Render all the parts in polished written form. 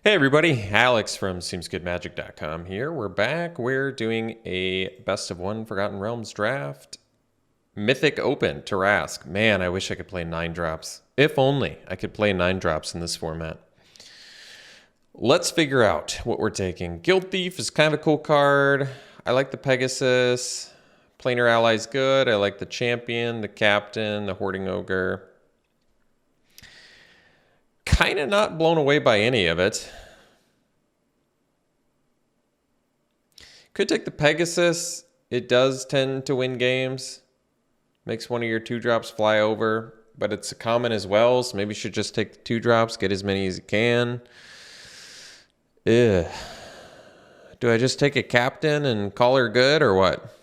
Hey everybody, Alex from SeemsGoodMagic.com here. We're back. We're doing a best of one Forgotten Realms draft. Mythic Open, Tarask. Man, I wish I could play 9-drops. If only I could play 9-drops in this format. Let's figure out what we're taking. Guild Thief is kind of a cool card. I like the Pegasus. Planar Ally's good. I like the Champion, the Captain, the Hoarding Ogre. Kind of not blown away by any of it. Could take the Pegasus. It does tend to win games. Makes one of your 2-drops fly over, but it's a common as well, so maybe you should just take the 2-drops, get as many as you can. Ugh. Do I just take a Captain and call her good, or what?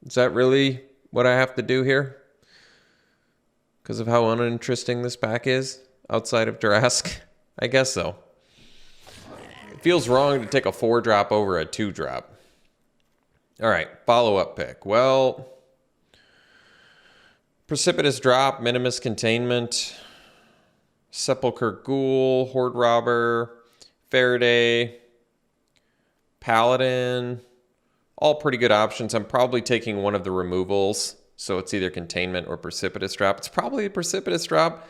Is that really what I have to do here? Because of how uninteresting this pack is outside of Tarask? I guess so. It feels wrong to take a 4-drop over a 2-drop. All right, follow-up pick. Well, Precipitous Drop, Minimus Containment, Sepulchre Ghoul, Horde Robber, Faraday, Paladin, all pretty good options. I'm probably taking one of the removals, so it's either Containment or Precipitous Drop. It's probably a Precipitous Drop.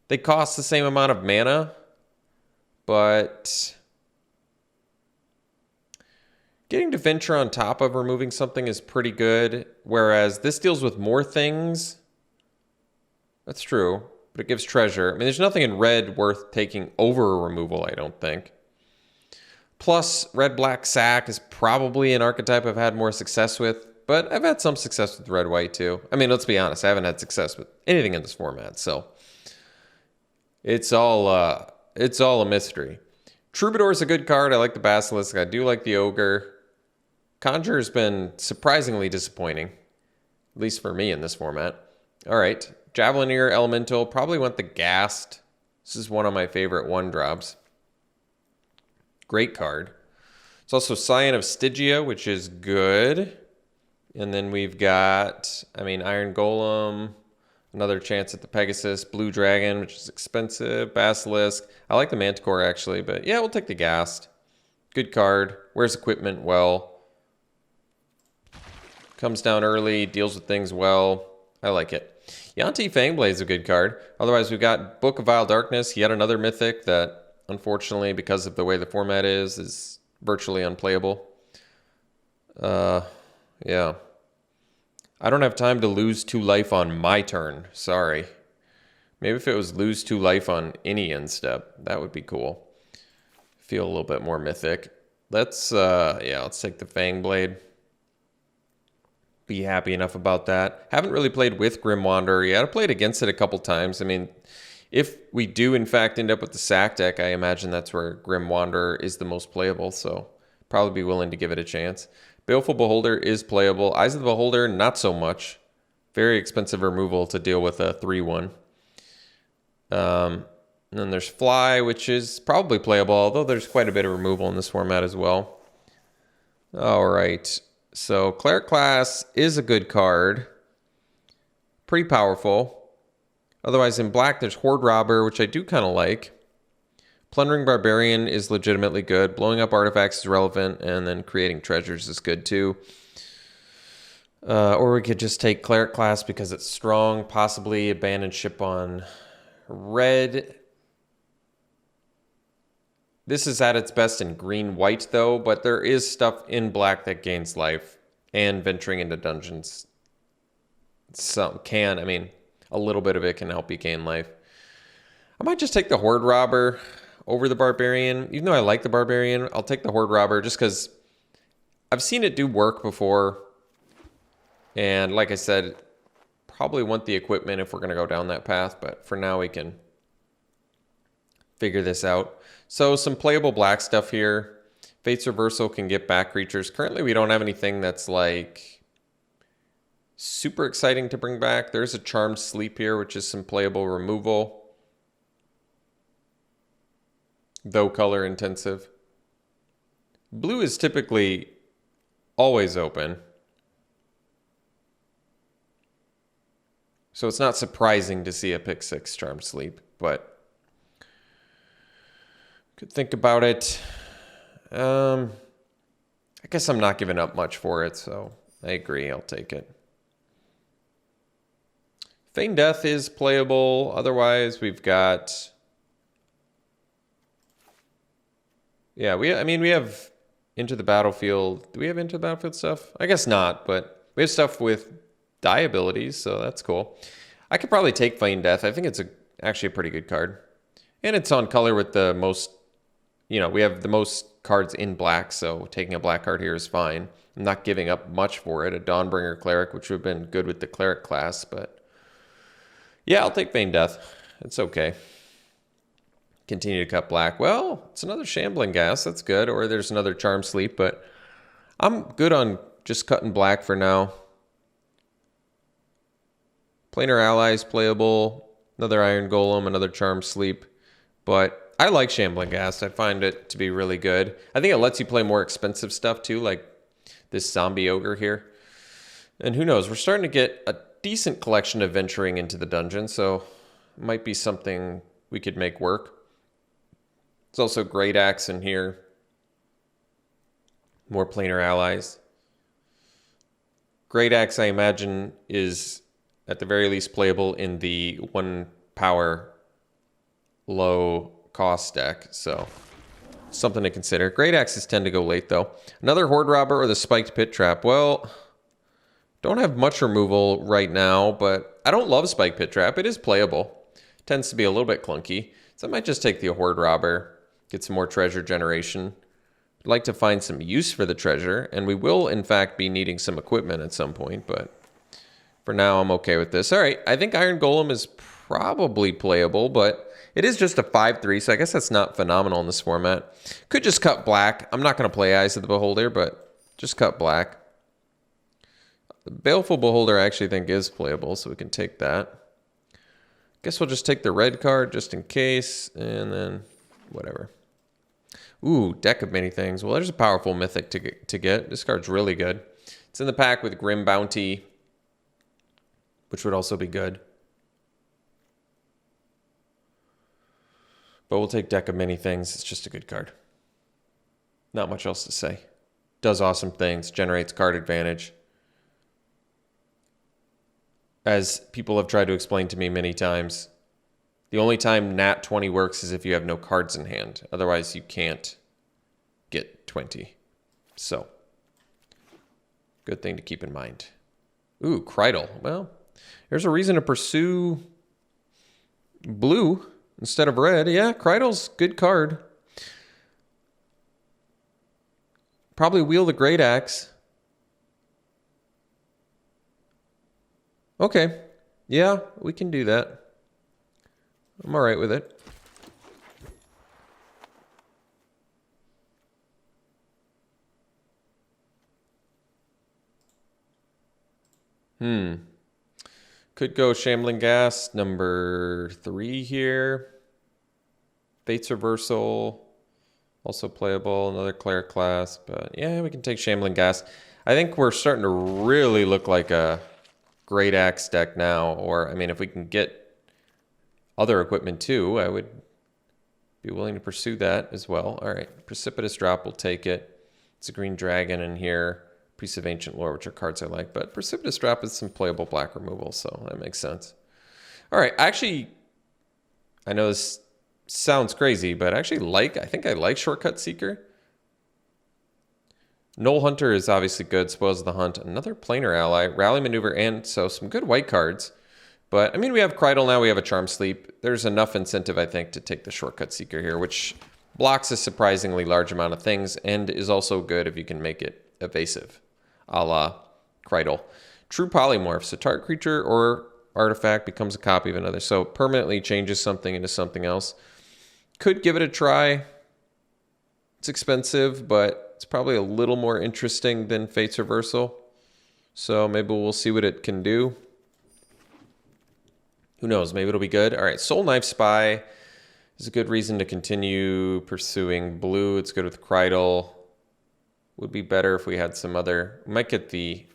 They cost the same amount of mana, but getting to venture on top of removing something is pretty good, whereas this deals with more things. That's true, but it gives treasure. I mean, there's nothing in red worth taking over a removal, I don't think. Plus, red-black sack is probably an archetype I've had more success with, but I've had some success with red-white too. I mean, let's be honest, I haven't had success with anything in this format, so it's all a mystery. Troubadour is a good card. I like the Basilisk. I do like the Ogre. Conjurer's been surprisingly disappointing, at least for me in this format. All right, Javelineer, Elemental, probably want the Ghast. This is one of my favorite 1-drops. Great card. It's also Scion of Stygia, which is good. And then we've got, Iron Golem, another chance at the Pegasus, Blue Dragon, which is expensive, Basilisk. I like the Manticore, actually, but yeah, we'll take the Ghast. Good card. Wears equipment well. Comes down early, deals with things well. I like it. Yanti Fangblade is a good card. Otherwise, we've got Book of Vile Darkness, yet another mythic that, unfortunately, because of the way the format is virtually unplayable. Yeah. I don't have time to lose 2 life on my turn. Sorry. Maybe if it was lose 2 life on any end step, that would be cool. Feel a little bit more mythic. Let's take the Fangblade. Be happy enough about that. Haven't really played with Grim Wanderer yet. I played against it a couple times. I mean, if we do in fact end up with the sack deck, I imagine that's where Grim Wanderer is the most playable, so probably be willing to give it a chance. Baleful Beholder is playable. Eyes of the Beholder, not so much. Very expensive removal to deal with a 3-1. And then there's Fly, which is probably playable, although there's quite a bit of removal in this format as well. All right. So Cleric Class is a good card. Pretty powerful. Otherwise, in black, there's Horde Robber, which I do kind of like. Plundering Barbarian is legitimately good. Blowing up artifacts is relevant, and then creating treasures is good too. Or we could just take Cleric Class because it's strong. Possibly abandon ship on red. This is at its best in green-white, though, but there is stuff in black that gains life, and venturing into dungeons a little bit of it can help you gain life. I might just take the Horde Robber over the Barbarian. Even though I like the Barbarian, I'll take the Horde Robber just because I've seen it do work before, and like I said, probably want the equipment if we're going to go down that path, but for now we can figure this out. So some playable black stuff here. Fate's Reversal can get back creatures. Currently we don't have anything that's like super exciting to bring back. There's a Charmed Sleep here, which is some playable removal, though color intensive. Blue is typically always open, so it's not surprising to see a pick 6 Charmed Sleep, but Could think about it. I guess I'm not giving up much for it, so I agree. I'll take it. Feign Death is playable. Otherwise, we've got... Yeah, we have Into the Battlefield. Do we have Into the Battlefield stuff? I guess not, but we have stuff with die abilities, so that's cool. I could probably take Feign Death. I think it's actually a pretty good card. And it's on color with the most... You know, we have the most cards in black, so taking a black card here is fine. I'm not giving up much for it. A Dawnbringer Cleric, which would have been good with the Cleric class, but... Yeah, I'll take Feign Death. It's okay. Continue to cut black. Well, it's another Shambling Gas. That's good. Or there's another Charm Sleep, but I'm good on just cutting black for now. Planar Allies playable. Another Iron Golem, another Charm Sleep. But I like Shambling Gas. I find it to be really good. I think it lets you play more expensive stuff too, like this Zombie Ogre here. And who knows, we're starting to get a decent collection of venturing into the dungeon, so it might be something we could make work. There's also Great Axe in here. More Planar Allies. Great Axe, I imagine, is at the very least playable in the 1 power low cost deck, so something to consider. Great Axes tend to go late, though. Another Horde Robber or the Spiked Pit Trap. Well, don't have much removal right now, but I don't love Spiked Pit Trap. It is playable. Tends to be a little bit clunky, so I might just take the Horde Robber. Get some more treasure generation. I'd like to find some use for the treasure, and we will, in fact, be needing some equipment at some point, but for now, I'm okay with this. All right, I think Iron Golem is probably playable, but it is just a 5/3, so I guess that's not phenomenal in this format. Could just cut black. I'm not going to play Eyes of the Beholder, but just cut black. The Baleful Beholder I actually think is playable, so we can take that. Guess we'll just take the red card just in case, and then whatever. Ooh, deck of many things. Well, there's a powerful mythic to get. This card's really good. It's in the pack with Grim Bounty, which would also be good. But we'll take deck of many things. It's just a good card. Not much else to say. Does awesome things. Generates card advantage. As people have tried to explain to me many times, the only time Nat 20 works is if you have no cards in hand. Otherwise, you can't get 20. So, good thing to keep in mind. Ooh, Krydle. Well, there's a reason to pursue blue instead of red. Yeah, Krydle's good card. Probably wheel the Great Axe. Okay. Yeah, we can do that. I'm all right with it. Could go Shambling Gas, number 3 here. Fates Reversal, also playable. Another Cleric class, but yeah, we can take Shambling Gas. I think we're starting to really look like a Great Axe deck now, or, I mean, if we can get other equipment too, I would be willing to pursue that as well. All right, Precipitous Drop, we'll take it. It's a green dragon in here. Piece of Ancient Lore, which are cards I like, but Precipitous Drop is some playable black removal, so that makes sense. All right, actually, I know this sounds crazy, but I think I like Shortcut Seeker. Knoll Hunter is obviously good. Spoils the Hunt. Another Planar Ally. Rally Maneuver, and so some good white cards. But, I mean, we have Krydle now. We have a Charm Sleep. There's enough incentive, I think, to take the Shortcut Seeker here, which blocks a surprisingly large amount of things and is also good if you can make it evasive, a la Krydle. True Polymorph. So target creature or artifact becomes a copy of another. So permanently changes something into something else. Could give it a try. It's expensive, but it's probably a little more interesting than Fates Reversal. So maybe we'll see what it can do. Who knows? Maybe it'll be good. All right, Soul Knife Spy is a good reason to continue pursuing blue. It's good with Krydle. Would be better if we had some other... We might get the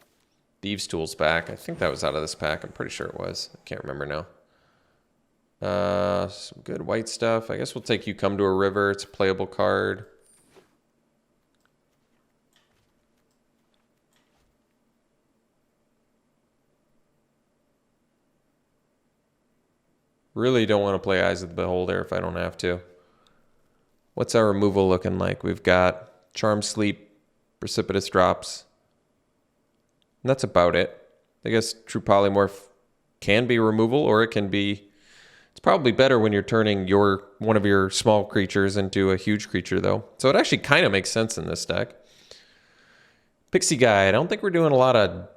Thieves' Tools back. I think that was out of this pack. I'm pretty sure it was. I can't remember now. Some good white stuff. I guess we'll take You Come to a River. It's a playable card. Really don't want to play Eyes of the Beholder if I don't have to. What's our removal looking like? We've got Charm Sleep, Precipitous Drops. And that's about it. I guess True Polymorph can be removal, or it can be... It's probably better when you're turning one of your small creatures into a huge creature, though. So it actually kind of makes sense in this deck. Pixie Guide. I don't think we're doing a lot of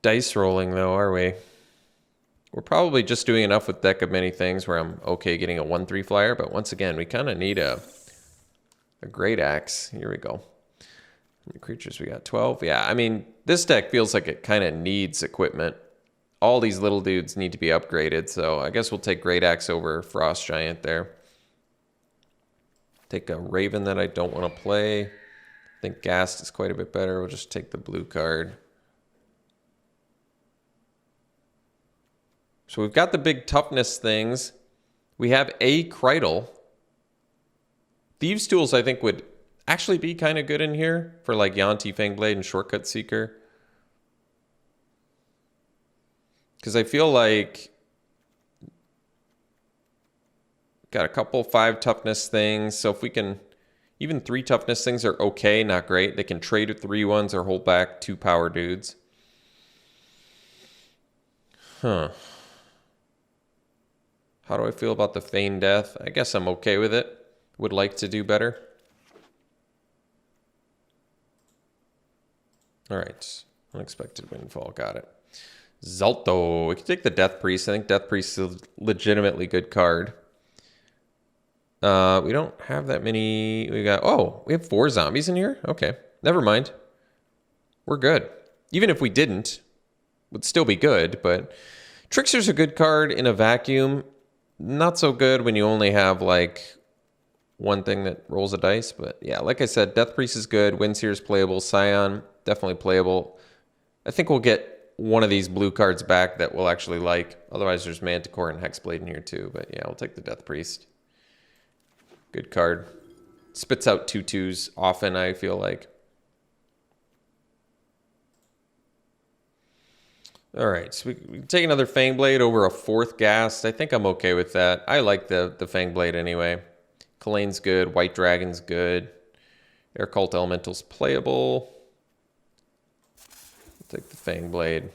dice rolling, though, are we? We're probably just doing enough with Deck of Many Things where I'm okay getting a 1/3 flyer, but once again, we kind of need a Great Axe. Here we go. How many creatures we got? 12? Yeah, I mean, this deck feels like it kind of needs equipment. All these little dudes need to be upgraded, so I guess we'll take Great Axe over Frost Giant there. Take a Raven that I don't want to play. I think Ghast is quite a bit better. We'll just take the blue card. So we've got the big toughness things. We have a Krydle. Thieves' Tools, I think, would actually be kind of good in here for like Yanti, Fangblade, and Shortcut Seeker. Because I feel like got a couple 5 toughness things. So if we can, even 3 toughness things are okay, not great. They can trade with 3 ones or hold back 2 power dudes. Huh. How do I feel about the Feign Death? I guess I'm okay with it. Would like to do better. All right. Unexpected Windfall. Got it. Zalto. We can take the Death Priest. I think Death Priest is a legitimately good card. We don't have that many. We have 4 zombies in here? Okay. Never mind. We're good. Even if we didn't, would still be good, but Trickster's a good card in a vacuum. Not so good when you only have like one thing that rolls a dice, but yeah, like I said, Death Priest is good, Windseer's playable, Scion definitely playable. I think we'll get one of these blue cards back that we'll actually like. Otherwise, there's Manticore and Hexblade in here too, but yeah, we'll take the Death Priest. Good card. Spits out 2/2s often, I feel like. All right, so we can take another Fangblade over a 4th Ghast. I think I'm okay with that. I like the Fangblade anyway. Kalane's good. White Dragon's good. Air Cult Elemental's playable. I'll take the Fangblade.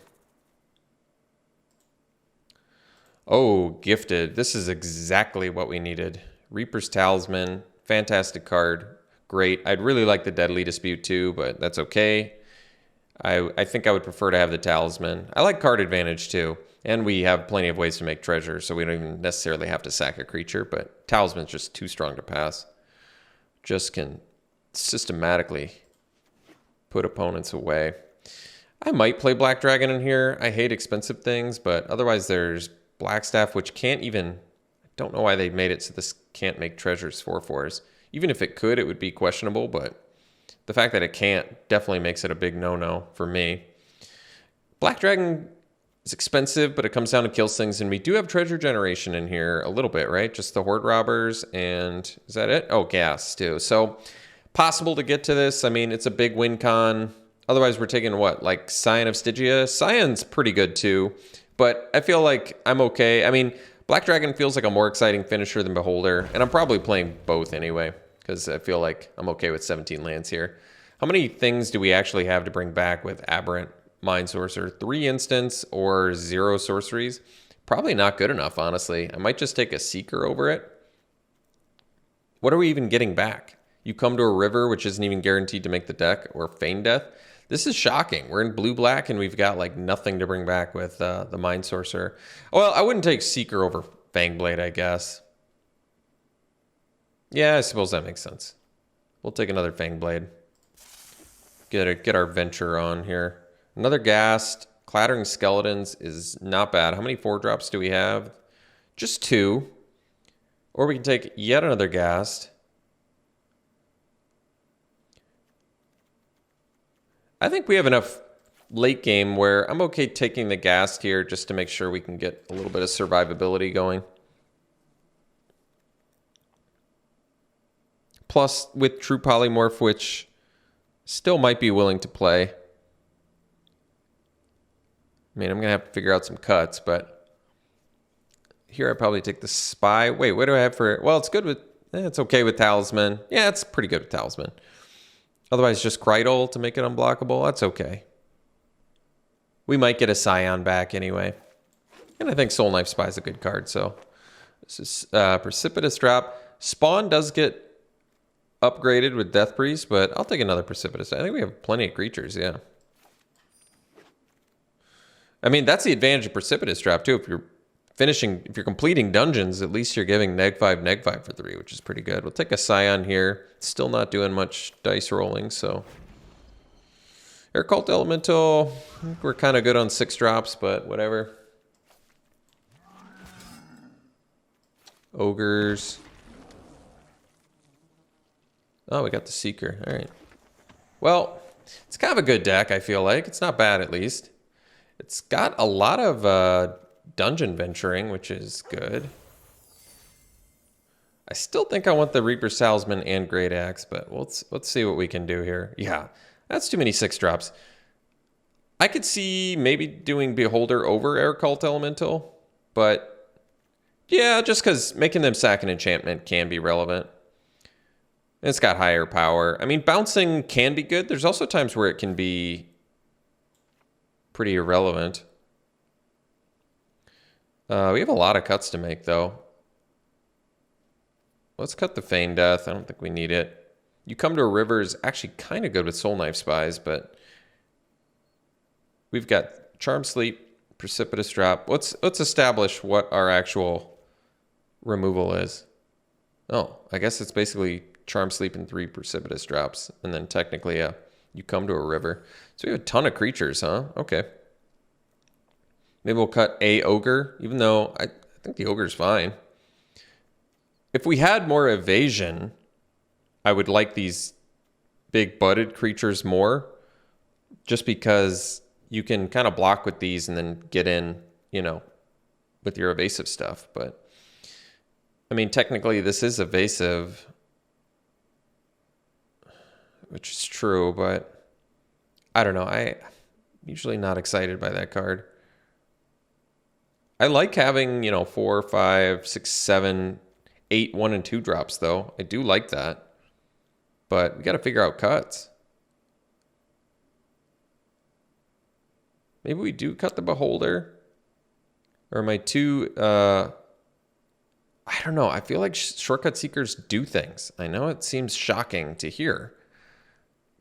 Oh, Gifted. This is exactly what we needed. Reaper's Talisman. Fantastic card. Great. I'd really like the Deadly Dispute too, but that's okay. I think I would prefer to have the Talisman. I like card advantage too. And we have plenty of ways to make treasure, so we don't even necessarily have to sack a creature, but Talisman's just too strong to pass. Just can systematically put opponents away. I might play Black Dragon in here. I hate expensive things, but otherwise there's Blackstaff, which can't even... I don't know why they made it so this can't make treasures 4/4s. Even if it could, it would be questionable, but the fact that it can't definitely makes it a big no-no for me. Black Dragon is expensive, but it comes down to kills things, and we do have treasure generation in here a little bit, right? Just the Horde Robbers, and is that it? Oh, Gas too. So possible to get to this. I mean, it's a big win con. Otherwise, we're taking what, like Scion of Stygia? Scion's pretty good too, but I feel like I'm okay. I mean, Black Dragon feels like a more exciting finisher than Beholder, and I'm probably playing both anyway, because I feel like I'm okay with 17 lands here. How many things do we actually have to bring back with Aberrant Mind Sorcerer? 3 instants or 0 sorceries? Probably not good enough, honestly. I might just take a Seeker over it. What are we even getting back? You Come to a River, which isn't even guaranteed to make the deck, or Feign Death. This is shocking. We're in blue-black, and we've got like nothing to bring back with the Mind Sorcerer. Well, I wouldn't take Seeker over Fangblade, I guess. Yeah, I suppose that makes sense. We'll take another Fangblade. Get our venture on here. Another Ghast. Clattering Skeletons is not bad. How many 4-drops do we have? Just 2. Or we can take yet another Ghast. I think we have enough late game where I'm okay taking the Ghast here just to make sure we can get a little bit of survivability going. plus with True Polymorph, which still might be willing to play. I mean, I'm going to have to figure out some cuts, but here I probably take the Spy. Wait, what do I have for... Well, it's good with... it's okay with Talisman. Yeah, it's pretty good with Talisman. Otherwise, just Krydle to make it unblockable. That's okay. We might get a Scion back anyway. And I think Soul Knife Spy is a good card, so... This is Precipitous Drop. Spawn does get upgraded with Death Priest, but I'll take another Precipitous. I think we have plenty of creatures, yeah. I mean, that's the advantage of Precipitous Drop, too. If you're completing dungeons, at least you're giving -5 for 3, which is pretty good. We'll take a Scion here. Still not doing much dice rolling, so... Air Cult Elemental, I think we're kind of good on 6 drops, but whatever. Ogres. Oh, we got the Seeker. All right. Well, it's kind of a good deck, I feel like. It's not bad, at least. It's got a lot of dungeon venturing, which is good. I still think I want the Reaper Salesman and Great Axe, but let's see what we can do here. Yeah, that's too many 6 drops. I could see maybe doing Beholder over Air Cult Elemental, but yeah, just because making them sack an enchantment can be relevant. It's got higher power. I mean, bouncing can be good. There's also times where it can be pretty irrelevant. We have a lot of cuts to make, though. Let's cut the Feign Death. I don't think we need it. You Come to a River is actually kind of good with Soul Knife Spies, but we've got Charm Sleep, Precipitous Drop. Let's establish what our actual removal is. Oh, I guess it's basically Charm Sleep and 3 Precipitous Drops, and then technically You Come to a River. So we have a ton of creatures, huh? Okay. Maybe we'll cut a Ogre, even though I think the Ogre's fine. If we had more evasion, I would like these big budded creatures more, just because you can kind of block with these and then get in, you know, with your evasive stuff. But, I mean, technically this is evasive, which is true, but I don't know. I'm usually not excited by that card. I like having, you know, 4, 5, 6, 7, 8, 1 and 2 drops, though. I do like that. But we got to figure out cuts. Maybe we do cut the Beholder. Or my 2... I don't know. I feel like Shortcut Seekers do things. I know it seems shocking to hear,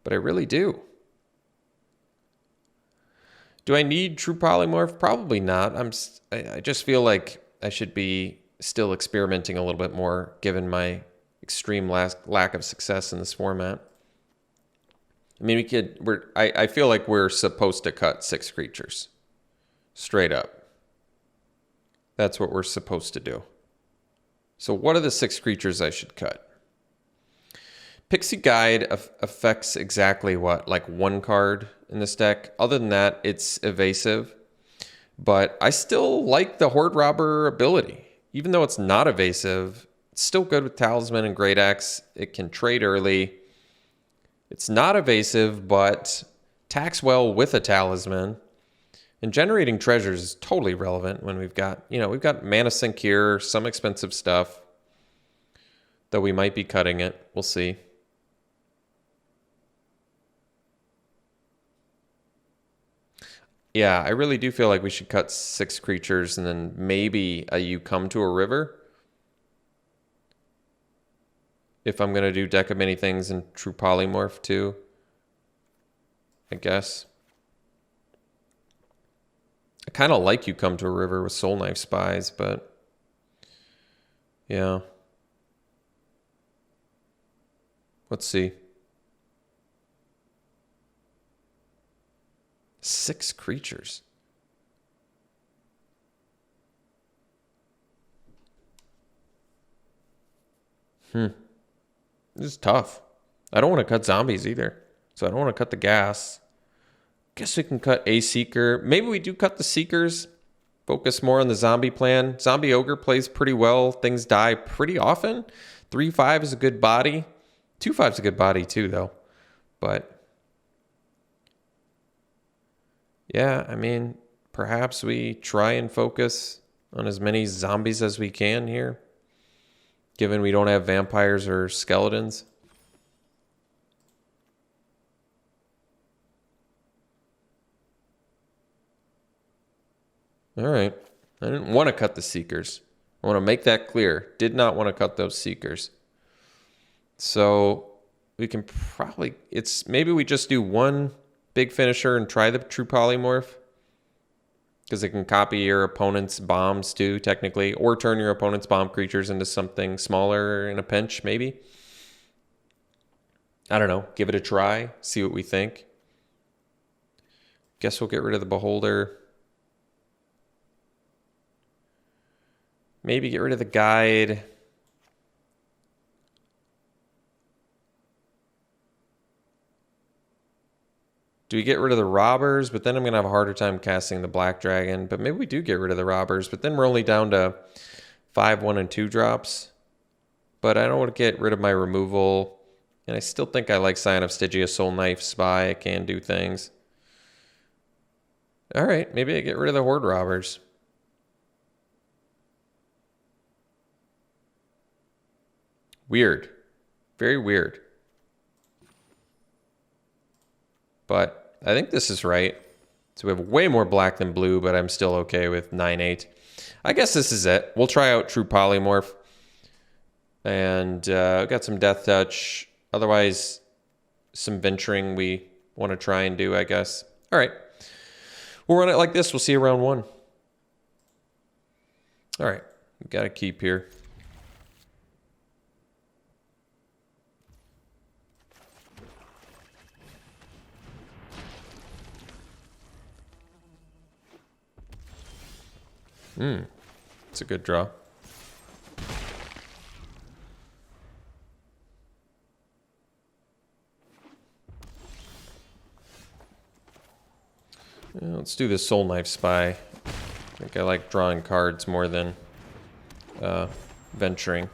but I really do. Do I need True Polymorph? Probably not. I just feel like I should be still experimenting a little bit more, given my extreme lack of success in this format. I mean, I feel like we're supposed to cut 6 creatures. Straight up. That's what we're supposed to do. So what are the 6 creatures I should cut? Pixie Guide affects exactly what? Like 1 card in this deck. Other than that, it's evasive. But I still like the Horde Robber ability. Even though it's not evasive, it's still good with Talisman and Great Axe. It can trade early. It's not evasive, but tax well with a Talisman. And generating treasures is totally relevant when we've got, you know, we've got Mana Sink here, some expensive stuff. Though we might be cutting it. We'll see. Yeah, I really do feel like we should cut 6 creatures and then maybe You Come to a River. If I'm going to do Deck of Many Things and True Polymorph too, I guess. I kind of like You Come to a River with Soul Knife Spies, but yeah. Let's see. 6 creatures. This is tough. I don't want to cut zombies either. So I don't want to cut the gas. Guess we can cut a Seeker. Maybe we do cut the Seekers. Focus more on the zombie plan. Zombie Ogre plays pretty well. Things die pretty often. 3/5 is a good body. 2/5's a good body too, though. But yeah, I mean, perhaps we try and focus on as many zombies as we can here, given we don't have vampires or skeletons. All right. I didn't want to cut the Seekers. I want to make that clear. Did not want to cut those Seekers. So we can probably, maybe we just do one big finisher and try the true polymorph. Because it can copy your opponent's bombs too, technically. Or turn your opponent's bomb creatures into something smaller in a pinch, maybe. I don't know. Give it a try. See what we think. Guess we'll get rid of the Beholder. Maybe get rid of the Guide. Do we get rid of the Robbers? But then I'm going to have a harder time casting the Black Dragon. But maybe we do get rid of the Robbers. But then we're only down to 5, 1, and 2 drops. But I don't want to get rid of my removal. And I still think I like Scion of Stygia, Soul Knife, Spy. I can do things. All right, maybe I get rid of the Horde Robbers. Weird. Very weird. But I think this is right. So we have way more black than blue, but I'm still okay with 9/8. I guess this is it. We'll try out True Polymorph. And got some Death Touch. Otherwise, some venturing we want to try and do, I guess. All right. We'll run it like this. We'll see you round 1. All right. We've got to keep here. It's a good draw. Yeah, let's do this Soul Knife Spy. I think I like drawing cards more than venturing.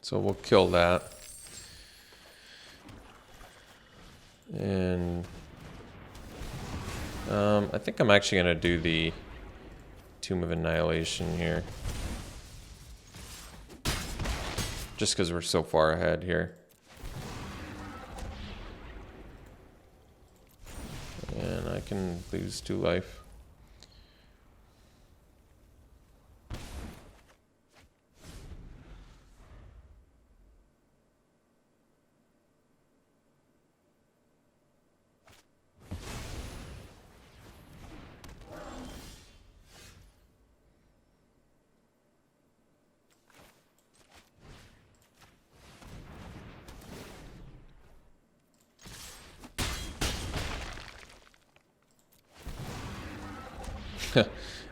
So we'll kill that. And I think I'm actually going to do the Tomb of Annihilation here. Just because we're so far ahead here. And I can lose 2 life.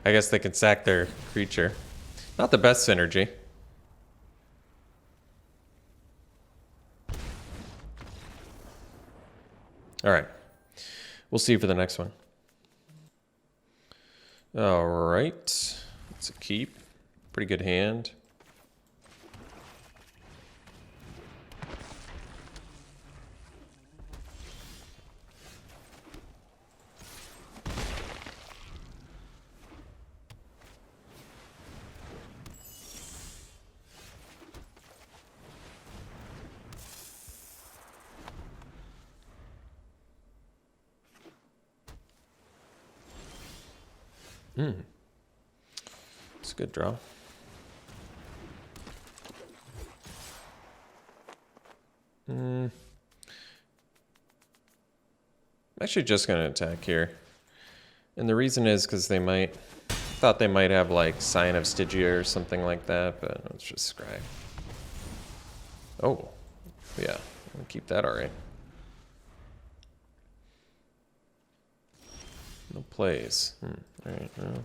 I guess they can sack their creature. Not the best synergy. All right. We'll see you for the next one. All right. It's a keep. Pretty good hand. It's a good draw. I'm actually just going to attack here. And the reason is because thought they might have like Scion of Stygia or something like that, but let's just scry. Oh, yeah, I'll keep that alright. No plays. All right. Well.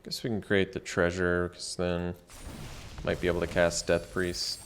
Guess we can create the treasure, because then might be able to cast Death Priest.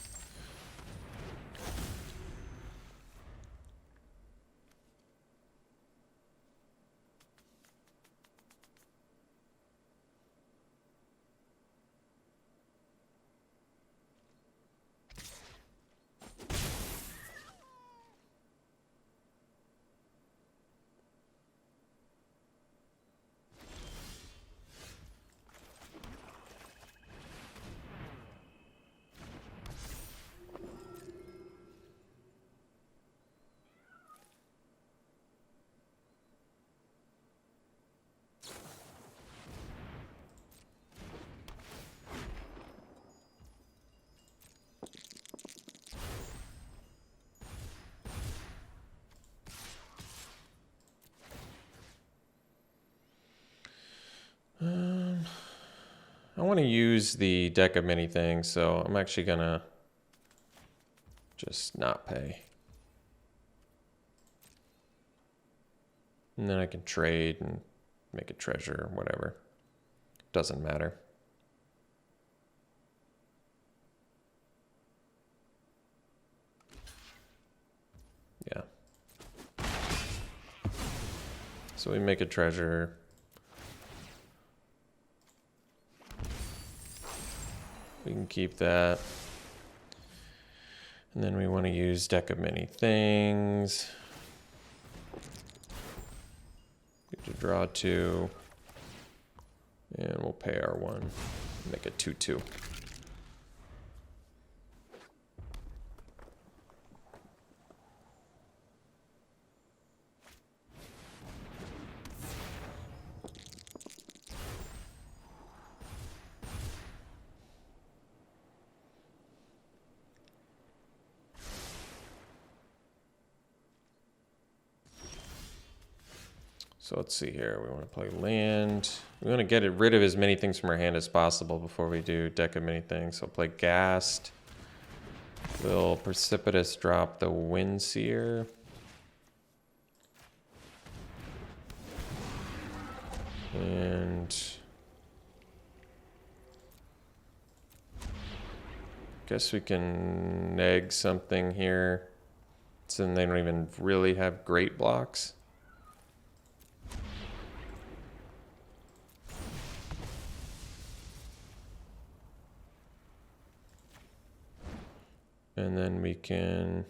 I want to use the deck of many things, so I'm actually gonna just not pay. And then I can trade and make a treasure or whatever. Doesn't matter. Yeah. So we make a treasure. We can keep that. And then we want to use deck of many things. Get to draw 2. And we'll pay our 1. Make a 2/2. So let's see here. We want to play land. We want to get rid of as many things from our hand as possible before we do deck of many things. So play Ghast. We'll Precipitous drop the Windseer. And guess we can neg something here. So then they don't even really have great blocks. And then we can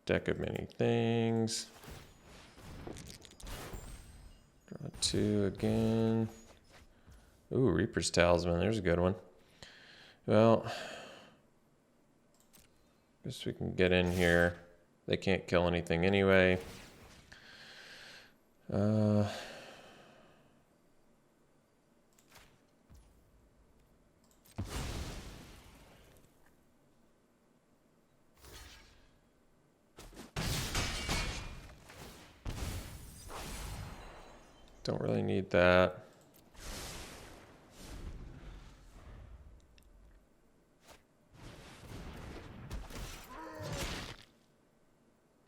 deck of many things. Draw 2 again. Ooh, Reaper's Talisman. There's a good one. Well, guess we can get in here. They can't kill anything anyway. Don't really need that.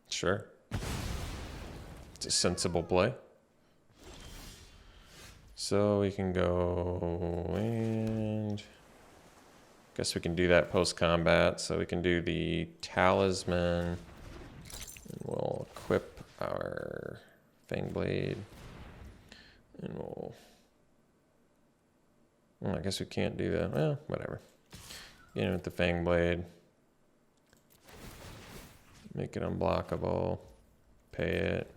Sure. It's a sensible play. So we can go and guess we can do that post-combat. So we can do the Talisman and we'll equip our Fangblade. And we'll... Well, I guess we can't do that. Well, whatever. Get in with the Fangblade. Make it unblockable. Pay it.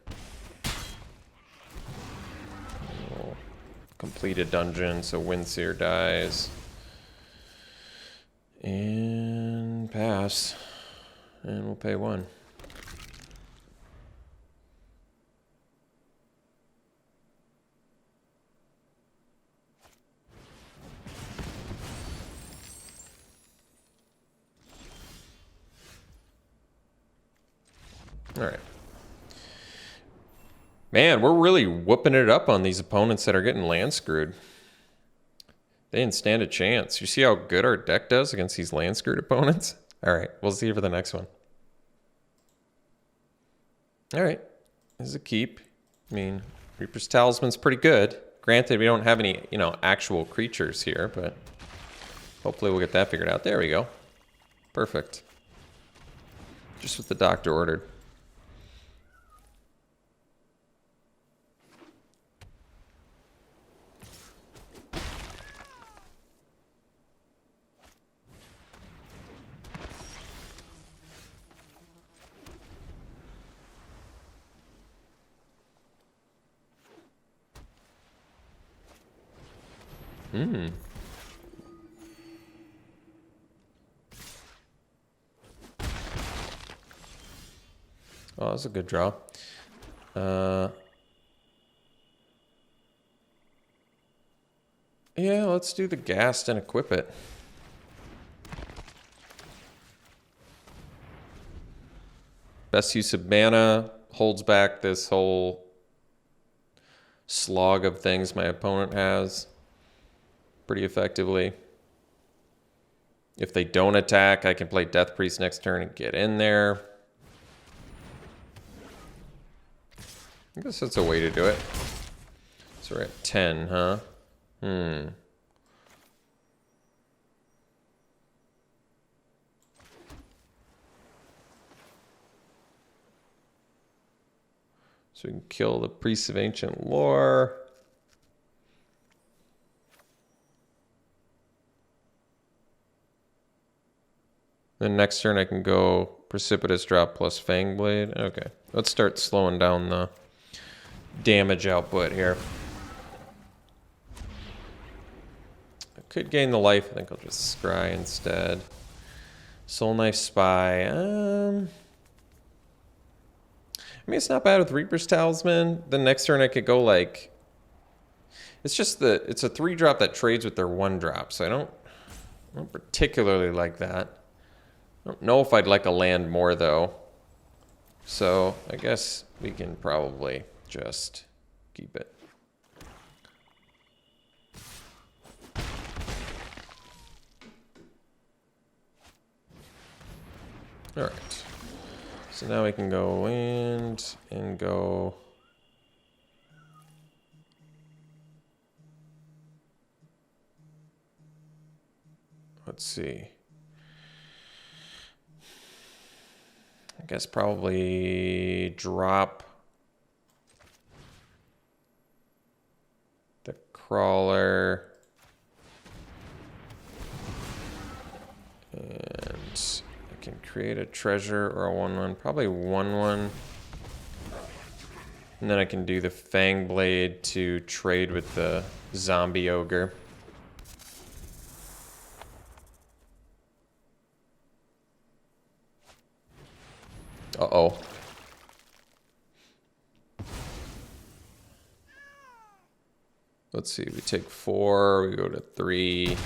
We'll complete a dungeon so Windseer dies. And pass. And we'll pay 1. All right. Man, we're really whooping it up on these opponents that are getting land screwed. They didn't stand a chance. You see how good our deck does against these land screwed opponents? All right, we'll see for the next one. All right, this is a keep. I mean, Reaper's Talisman's pretty good. Granted, we don't have any, actual creatures here, but hopefully we'll get that figured out. There we go. Perfect. Just what the doctor ordered. Oh, that's a good draw. Yeah, let's do the Ghast and equip it. Best use of mana holds back this whole slog of things my opponent has pretty effectively. If they don't attack, I can play Death Priest next turn and get in there. I guess that's a way to do it. So we're at 10, huh? So we can kill the Priests of Ancient Lore. Then next turn I can go Precipitous Drop plus Fangblade. Okay, let's start slowing down the damage output here. I could gain the life. I think I'll just scry instead. Soul Knife Spy. I mean, it's not bad with Reaper's Talisman. The next turn I could go like... It's just it's a 3-drop that trades with their 1-drop, so I don't particularly like that. I don't know if I'd like a land more, though. So I guess we can probably just keep it. All right. So now we can go land and go... Let's see. I guess probably drop the Crawler. And I can create a treasure or a 1/1, probably 1/1. And then I can do the Fangblade to trade with the Zombie Ogre. Uh-oh. Let's see, we take 4, we go to 3.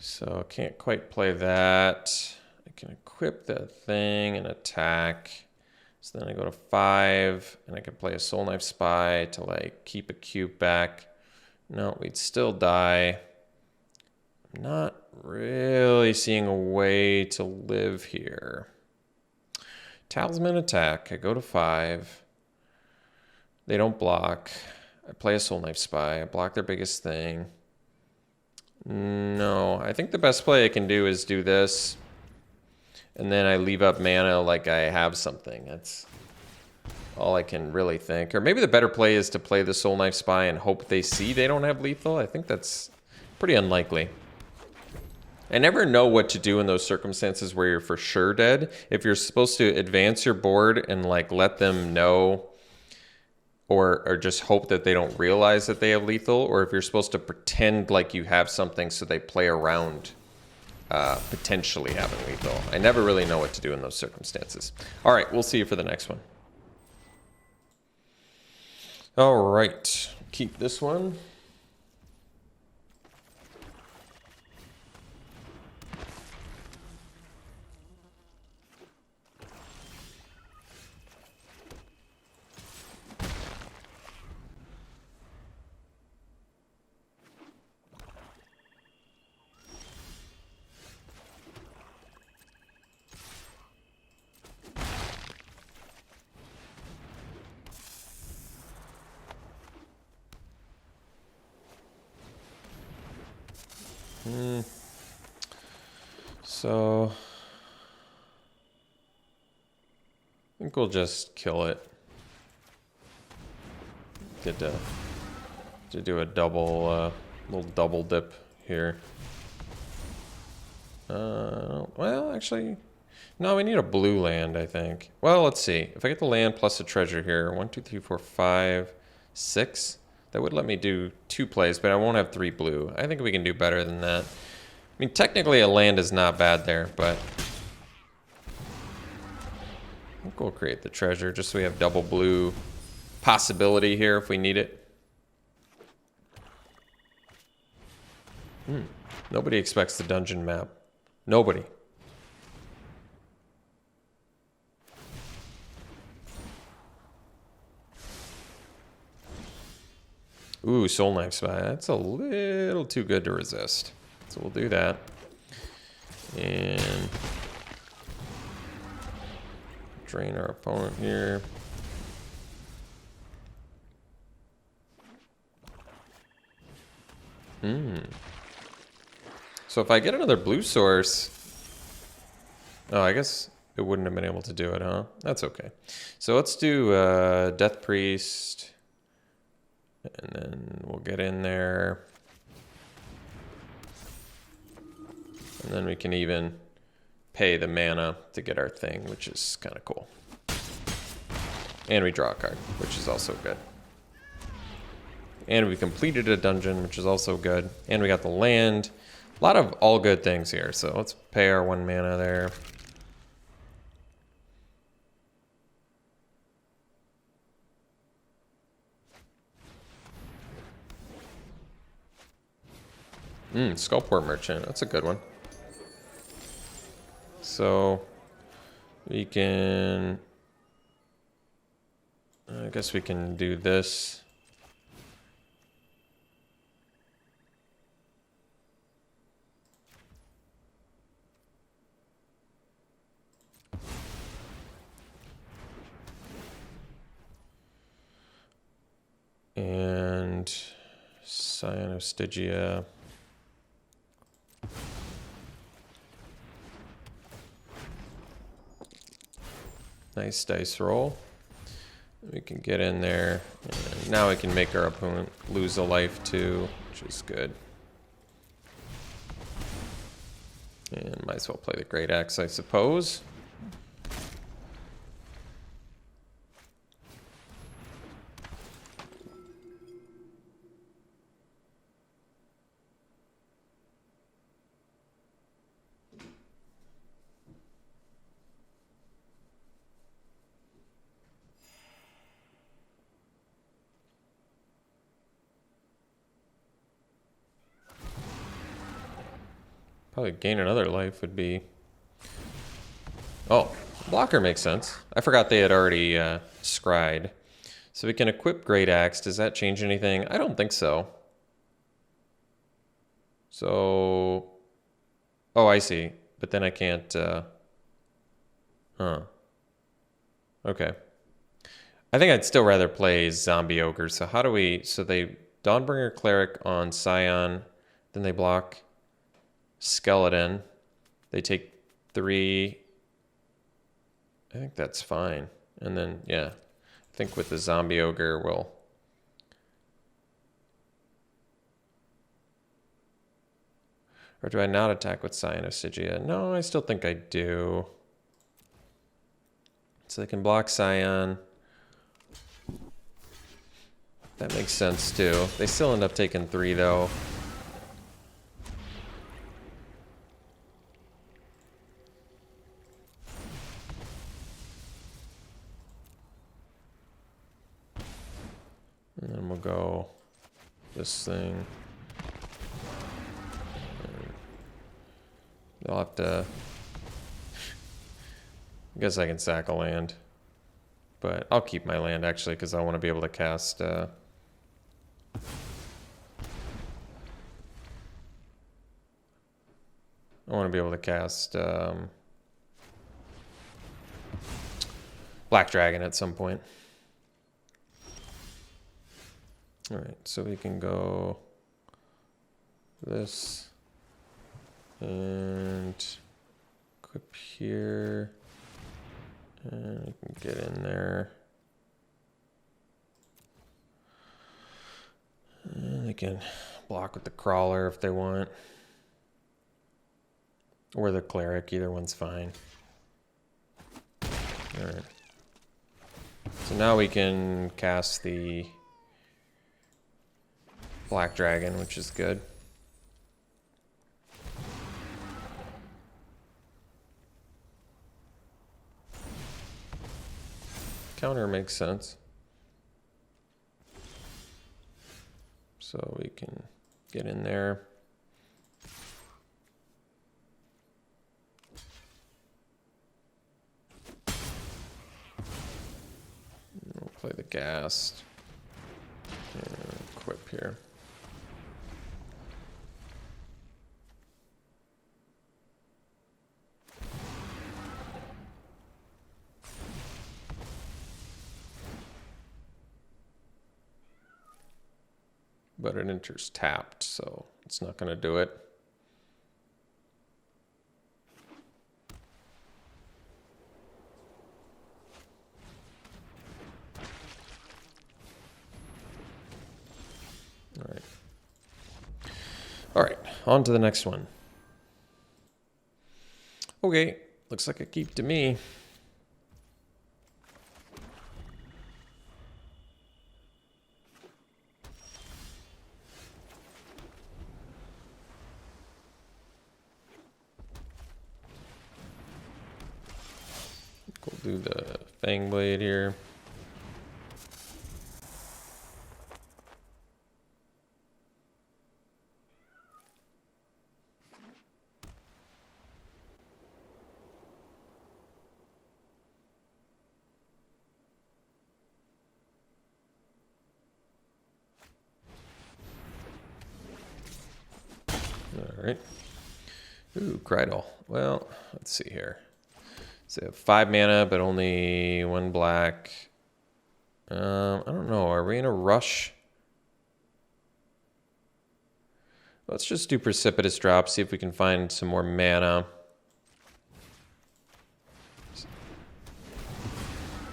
So can't quite play that. I can equip that thing and attack. So then I go to 5, and I can play a Soul Knife Spy to like keep a cube back. No, we'd still die. I'm not really seeing a way to live here. Talisman attack. I go to 5. They don't block. I play a Soul Knife Spy. I block their biggest thing. No, I think the best play I can do is do this. And then I leave up mana like I have something. That's all I can really think. Or maybe the better play is to play the Soul Knife Spy and hope they see they don't have lethal. I think that's pretty unlikely. I never know what to do in those circumstances where you're for sure dead. If you're supposed to advance your board and like let them know, or just hope that they don't realize that they have lethal, or if you're supposed to pretend like you have something so they play around potentially having lethal. I never really know what to do in those circumstances. All right, we'll see you for the next one. All right, keep this one. So I think we'll just kill it. Get to do a double, little double dip here. Well, actually, no, we need a blue land, I think. Well, let's see. If I get the land plus a treasure here, 1, 2, 3, 4, 5, 6, that would let me do 2 plays, but I won't have 3 blue. I think we can do better than that. I mean, technically a land is not bad there, but I think we'll create the treasure just so we have double blue possibility here if we need it. Nobody expects the dungeon map. Nobody. Ooh, soul knife spy. That's a little too good to resist. So we'll do that. And drain our opponent here. So if I get another blue source... Oh, I guess it wouldn't have been able to do it, huh? That's okay. So let's do Death Priest. And then we'll get in there. And then we can even pay the mana to get our thing, which is kind of cool. And we draw a card, which is also good. And we completed a dungeon, which is also good. And we got the land. A lot of all good things here. So let's pay our 1 mana there. Skullport Merchant. That's a good one. So we can... I guess we can do this. And Scion of Stygia. Nice dice roll. We can get in there. And now we can make our opponent lose a life too, which is good. And might as well play the Great Axe, I suppose. Probably gain another life would be... Oh, blocker makes sense. I forgot they had already scryed. So we can equip Great Axe. Does that change anything? I don't think so. So... Oh, I see. But then I can't... Huh. Okay. I think I'd still rather play Zombie Ogre. So how do we... So they Dawnbringer Cleric on Scion. Then they block... Skeleton. They take 3. I think that's fine. And then, yeah. I think with the Zombie Ogre, we'll... Or do I not attack with Scion of Stygia? No, I still think I do. So they can block Scion. That makes sense, too. They still end up taking 3, though. And then we'll go this thing. They'll have to... I guess I can sack a land. But I'll keep my land, actually, because I want to be able to cast... I want to be able to cast... Black Dragon at some point. All right, so we can go this, And equip here. And we can get in there. And they can block with the crawler if they want. Or the cleric, either one's fine. Alright. So now we can cast the Black Dragon, which is good. Counter makes sense. So we can get in there. We'll play the gas. And equip here. But it enters tapped, so it's not going to do it. All right. All right, on to the next one. Okay, looks like a keep to me. We'll do the Fang Blade here. All right. Ooh, Krydal. Well, let's see here. So 5 mana, but only 1 black. I don't know. Are we in a rush? Let's just do Precipitous Drop, see if we can find some more mana.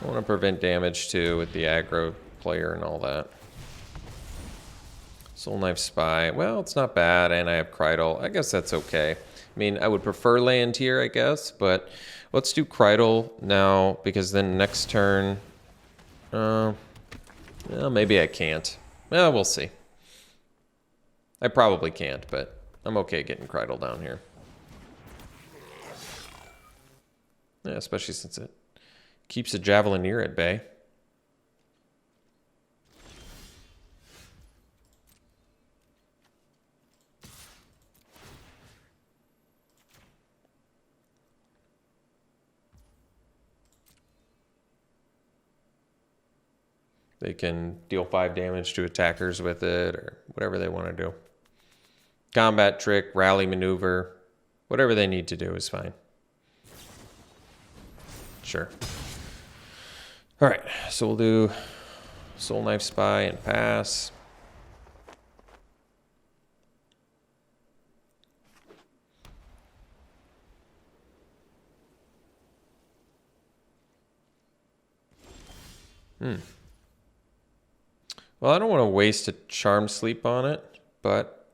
I want to prevent damage too with the aggro player and all that. Soul Knife Spy. Well, it's not bad, and I have Krydal. I guess that's okay. I mean, I would prefer land here, I guess, but let's do Krydal now, because then next turn... well, maybe I can't. Well, we'll see. I probably can't, but I'm okay getting Krydal down here. Yeah, especially since it keeps a Javelineer at bay. They can deal 5 damage to attackers with it, or whatever they want to do. Combat trick, rally maneuver, whatever they need to do is fine. Sure. All right, so we'll do Soul Knife Spy and pass. Well, I don't want to waste a Charm Sleep on it, but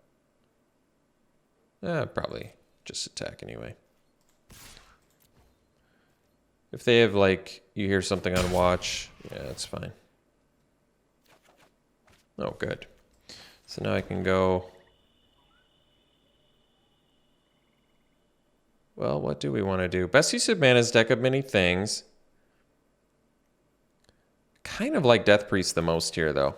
probably just attack anyway. If they have, like, you hear something on watch, yeah, that's fine. Oh, good. So now I can go... Well, what do we want to do? Best use of mana is deck of many things. Kind of like Death Priest the most here, though.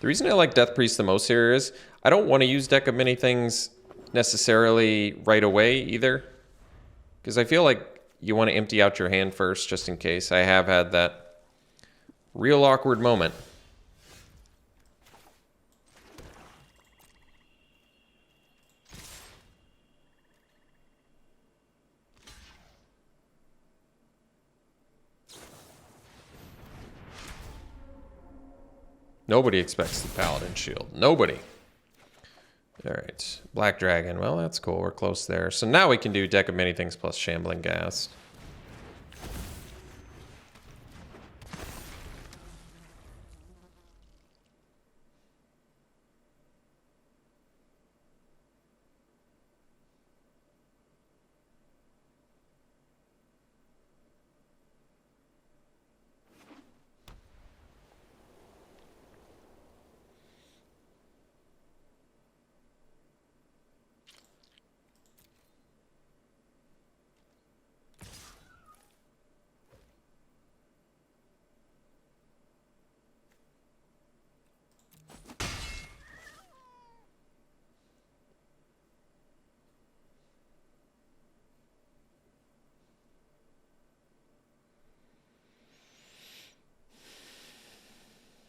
The reason I like Death Priest the most here is I don't want to use Deck of Many Things necessarily right away either. Because I feel like you want to empty out your hand first just in case. I have had that real awkward moment. Nobody expects the Paladin Shield. Nobody. All right, Black Dragon. Well, that's cool. We're close there. So now we can do Deck of Many Things plus Shambling Ghast.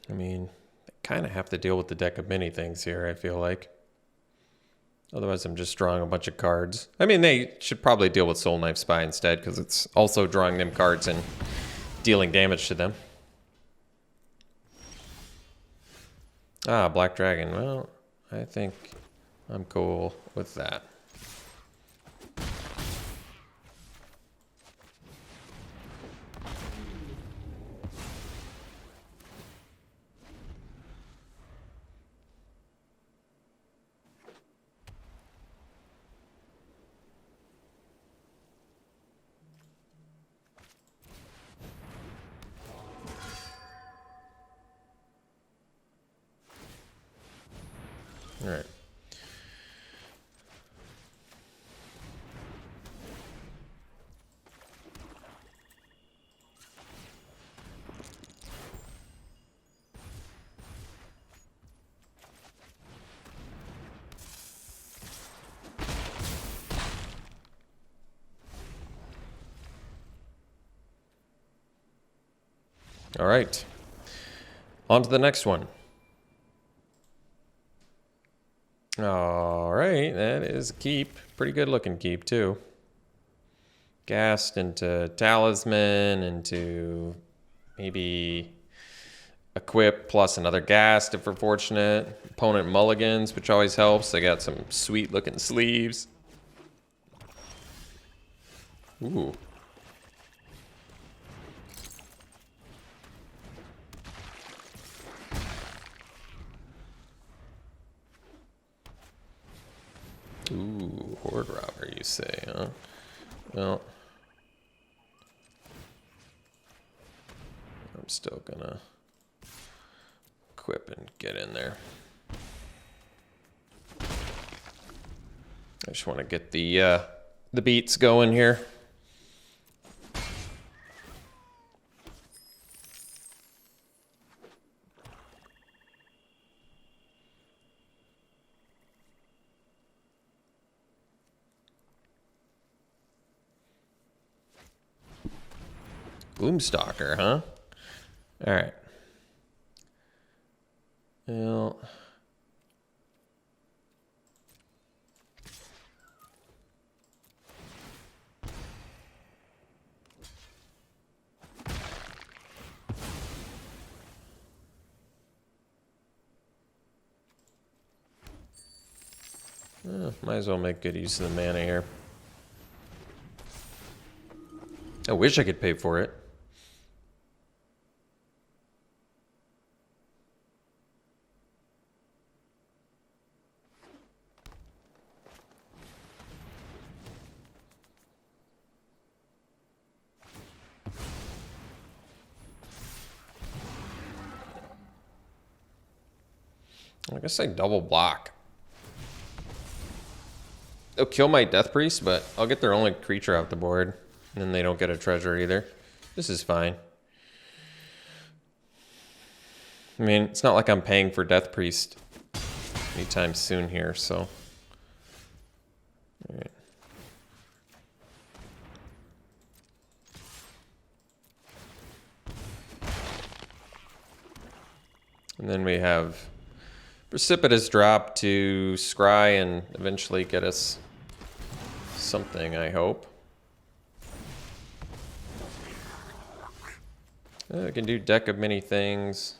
I mean, I kind of have to deal with the Deck of Many Things here, I feel like. Otherwise, I'm just drawing a bunch of cards. I mean, they should probably deal with Soul Knife Spy instead, because it's also drawing them cards and dealing damage to them. Ah, Black Dragon. Well, I think I'm cool with that. All right. All right. On to the next one. All right, that is a keep. Pretty good looking keep, too. Ghast into Talisman, into maybe Equip plus another Ghast if we're fortunate. Opponent mulligans, which always helps. They got some sweet looking sleeves. Ooh. Ooh, Horde Robber, you say, huh? Well, I'm still gonna equip and get in there. I just want to get the beats going here. Gloomstalker, huh? All right. Well, might as well make good use of the mana here. I wish I could pay for it. I guess I double block. They'll kill my Death Priest, but I'll get their only creature off the board. And then they don't get a treasure either. This is fine. I mean, it's not like I'm paying for Death Priest anytime soon here, so. All right. And then we have Precipitous Drop to scry and eventually get us something, I hope. I can do Deck of Many Things.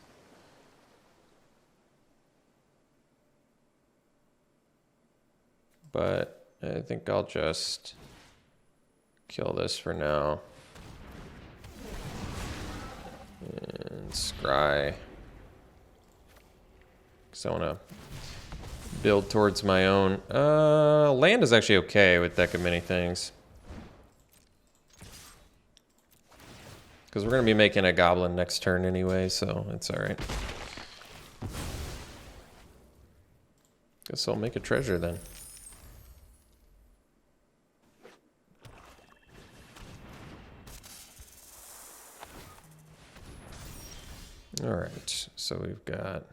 but I think I'll just kill this for now. And scry. Because I want to build towards my own. Land is actually okay with deck of many things. Because we're going to be making a goblin next turn anyway, so it's alright. Guess I'll make a treasure then. Alright, so we've got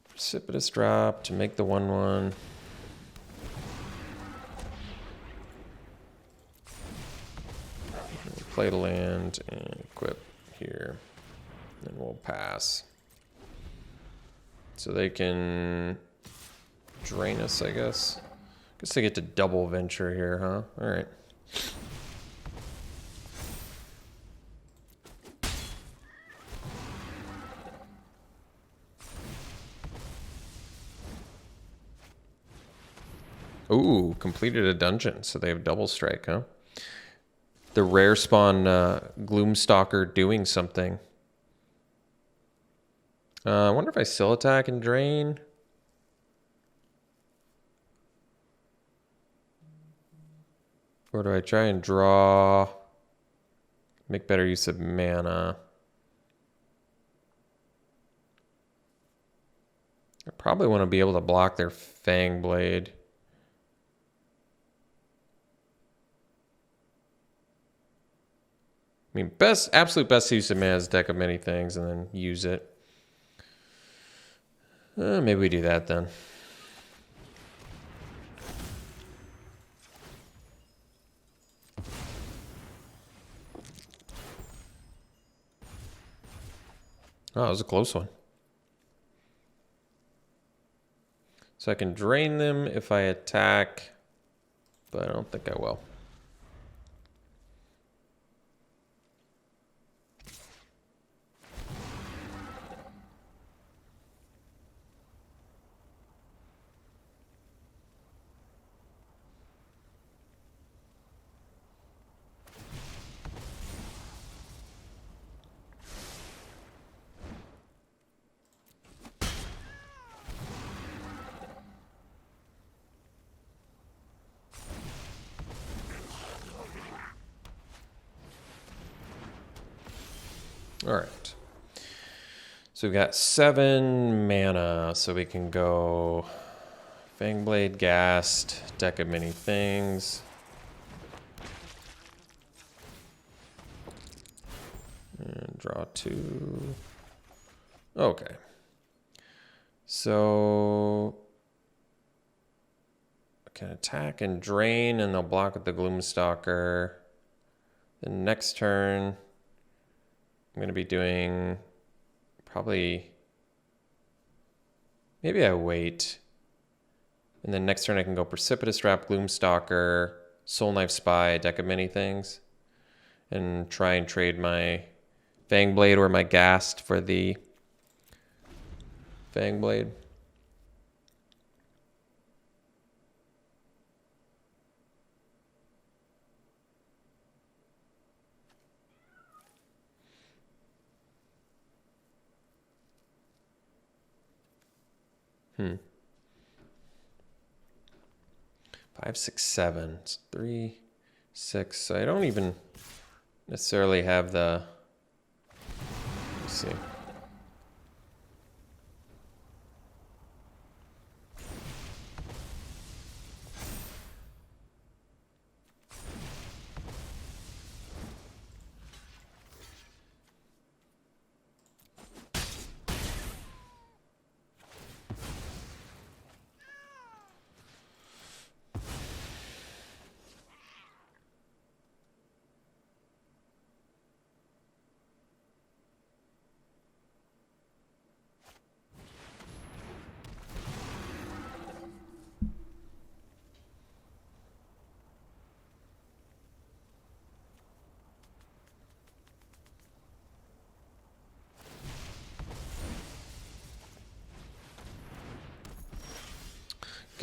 precipitous drop to make the 1/1. Play the land and equip here. And we'll pass. So they can drain us, I guess. Guess they get to double venture here, huh? Alright. Ooh, completed a dungeon, so they have double strike, huh? The rare spawn Gloomstalker doing something. I wonder if I still attack and drain. Or do I try and draw? Make better use of mana. I probably want to be able to block their Fang Blade. I mean, absolute best use of mana is deck of many things and then use it. Maybe we do that then. Oh, it was a close one. So I can drain them if I attack, but I don't think I will. All right. So we've got 7 mana, so we can go Fangblade, Ghast, deck of many things. And draw 2. Okay. So I can attack and drain, and they'll block with the Gloomstalker. Then next turn, I'm going to be doing probably, maybe I wait. And then next turn I can go Precipitous Trap, Gloomstalker, Soul Knife Spy, deck of many things. And try and trade my Fangblade or my Ghast for the Fangblade. Hmm. 5, 6, 7. It's 3, 6. So I don't even necessarily have the. Let's see.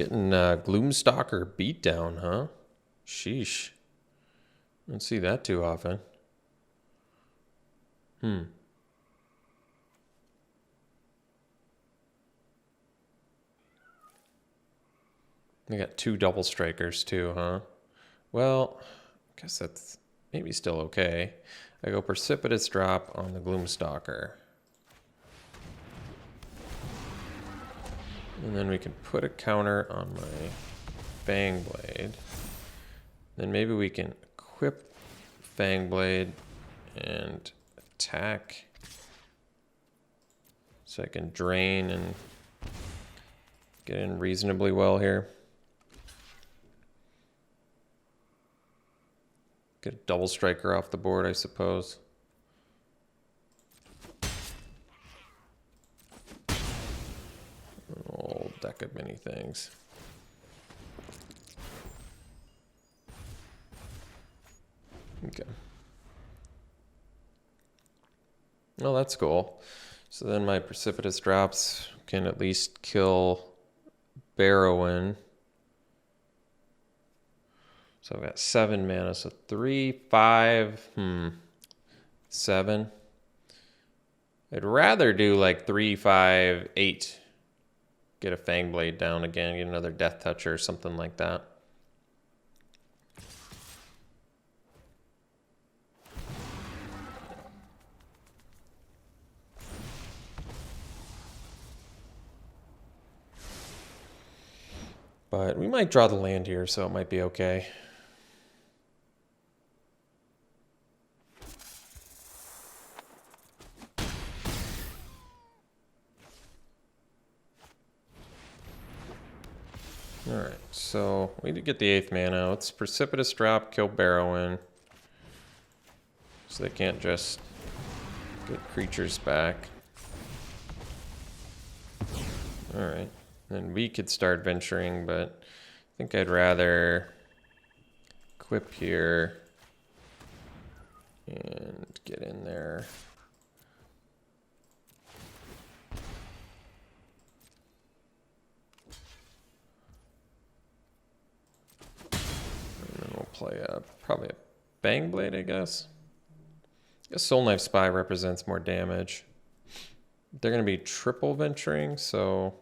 Getting Gloomstalker beat down, huh? Sheesh. Don't see that too often. They got 2 double strikers too, huh? Well, I guess that's maybe still okay. I go Precipitous Drop on the Gloomstalker. And then we can put a counter on my Fangblade. Then maybe we can equip Fangblade and attack. So I can drain and get in reasonably well here. Get a double striker off the board, I suppose. An old deck of many things. Okay. Well, that's cool. So then my Precipitous Drops can at least kill Barrowin. So I've got 7 mana, so 3, 5, 7. I'd rather do like 3, 5, 8. Get a Fangblade down again, get another Death Toucher or something like that. But we might draw the land here, so it might be okay. Alright, so we did get the 8th mana. Let's Precipitous Drop, kill Barrowin. So they can't just get creatures back. Alright, then we could start venturing, but I think I'd rather equip here and get in there. Play probably a Fangblade, I guess. I guess Soul Knife Spy represents more damage. They're going to be triple venturing, so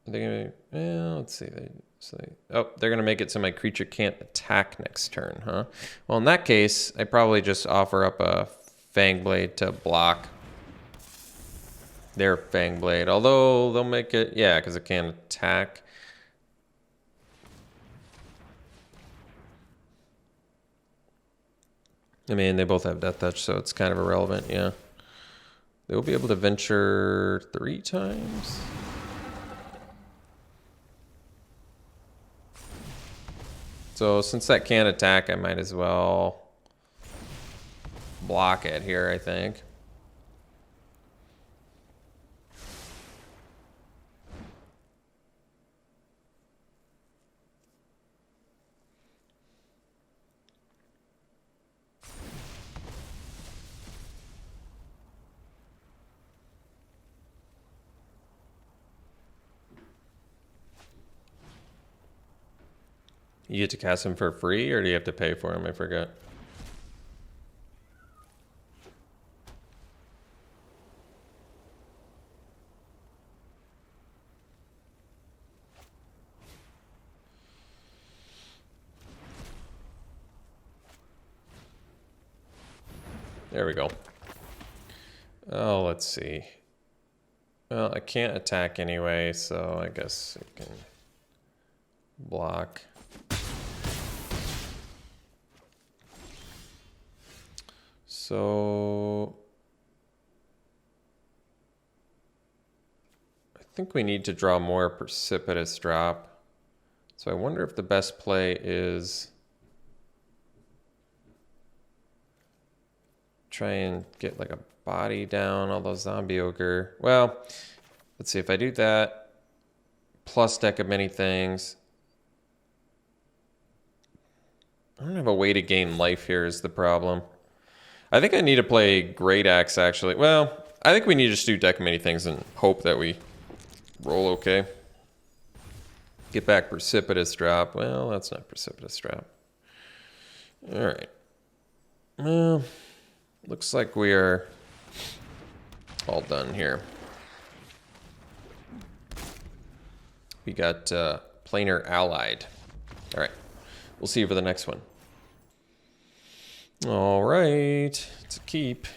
are they going to be, let's see. They're going to make it so my creature can't attack next turn, huh? Well, in that case, I probably just offer up a Fangblade to block their Fangblade. Although they'll make it, yeah, because it can't attack. I mean, they both have Death Touch, so it's kind of irrelevant, yeah. They'll be able to venture 3 times. So since that can't attack, I might as well block it here, I think. You get to cast him for free, or do you have to pay for him? I forget. There we go. Oh, let's see. Well, I can't attack anyway, so I guess I can block. So I think we need to draw more Precipitous Drop. So I wonder if the best play is try and get like a body down, although Zombie Ogre. Well, let's see, if I do that, plus deck of many things. I don't have a way to gain life here is the problem. I think I need to play Great Axe, actually. Well, I think we need to just do deck of many things and hope that we Roll okay. Get back precipitous drop. Well, that's not precipitous drop. All right. Well, looks like we are all done here. We got planar allied. All right. We'll see you for the next one. All right. It's a keep.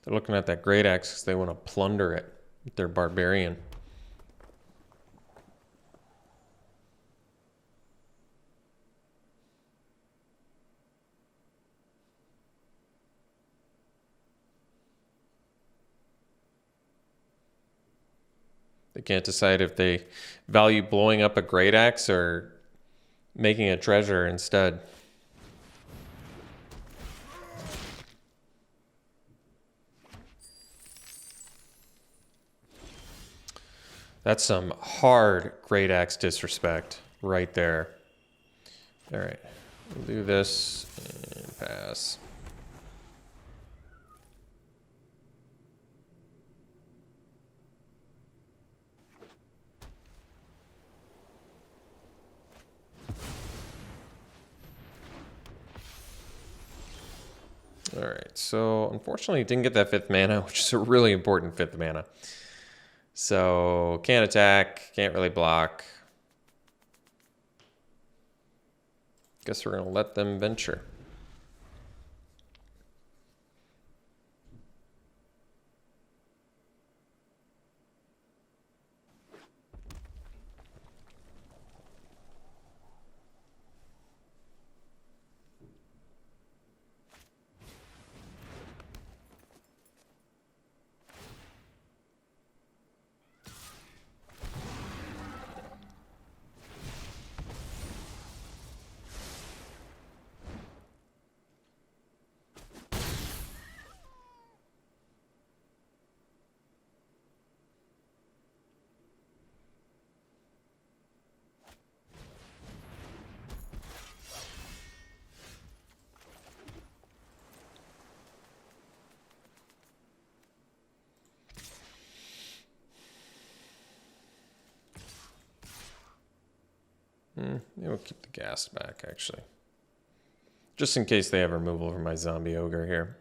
They're looking at that great axe because they want to plunder it with their barbarian. They can't decide if they value blowing up a great axe or making a treasure instead. That's some hard great axe disrespect right there. All right, we'll do this and pass. All right, so unfortunately didn't get that 5th mana, which is a really important 5th mana. So can't attack, can't really block. Guess we're gonna let them venture. Maybe we'll keep the gas back, actually. Just in case they have removal from my zombie ogre here.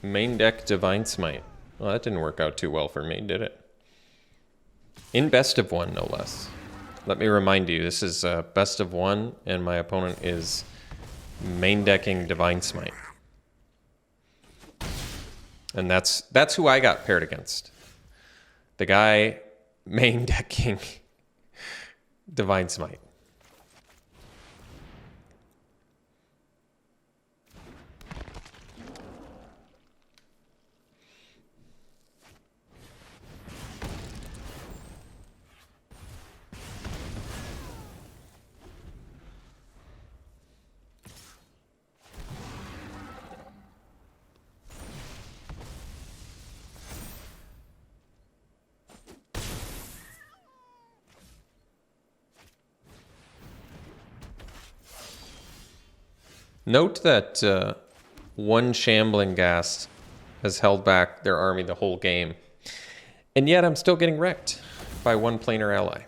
Main deck Divine Smite. Well, that didn't work out too well for me, did it? In best of 1, no less. Let me remind you, this is best of 1, and my opponent is main decking Divine Smite. And that's who I got paired against. The guy main decking Divine Smite. Note that one Shambling Ghast has held back their army the whole game. And yet I'm still getting wrecked by one planar ally.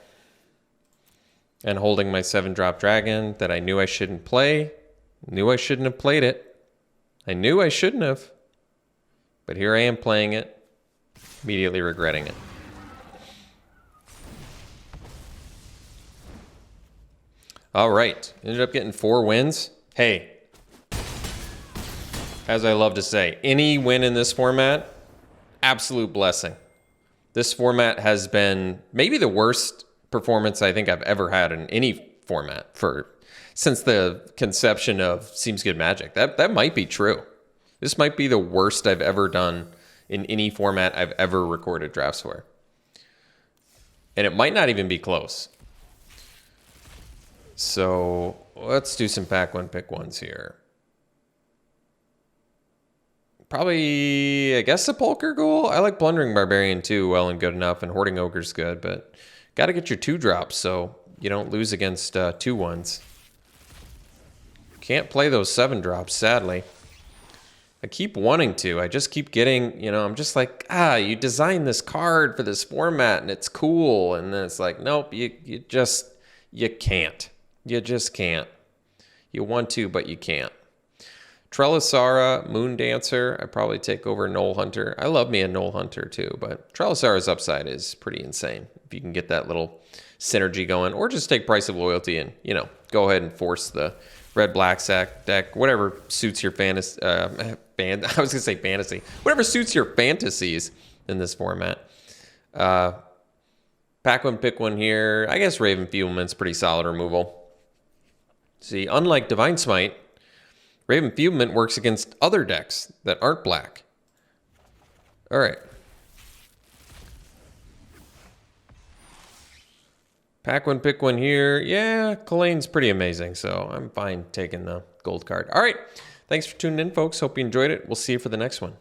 And holding my 7-drop dragon that I knew I shouldn't play. Knew I shouldn't have played it. I knew I shouldn't have. But here I am playing it. Immediately regretting it. All right. Ended up getting 4 wins. Hey. As I love to say, any win in this format, absolute blessing. This format has been maybe the worst performance I think I've ever had in any format since the conception of SeemsGoodMagic. That might be true. This might be the worst I've ever done in any format I've ever recorded drafts for. And it might not even be close. So let's do some pack one, pick ones here. Probably, I guess, Sepulchre Ghoul. I like Blundering Barbarian too, well and good enough, and Hoarding Ogre's good, but got to get your 2-drops so you don't lose against 2-1s. Can't play those 7-drops, sadly. I keep wanting to. I just keep getting, you know, I'm just like, you designed this card for this format and it's cool. And then it's like, nope, you can't. You just can't. You want to, but you can't. Trellisara, Moon Dancer, I probably take over Knoll Hunter. I love me a Knoll Hunter too, but Trellisara's upside is pretty insane. If you can get that little synergy going, or just take Price of Loyalty and, you know, go ahead and force the red-black sack deck, whatever suits your fantasy, I was going to say fantasy, whatever suits your fantasies in this format. Pack one, pick one here. I guess Raven Fuelman's pretty solid removal. See, unlike Divine Smite, Raven Fuelman works against other decks that aren't black. All right. Pack one, pick one here. Yeah, Kalane's pretty amazing, so I'm fine taking the gold card. All right. Thanks for tuning in, folks. Hope you enjoyed it. We'll see you for the next one.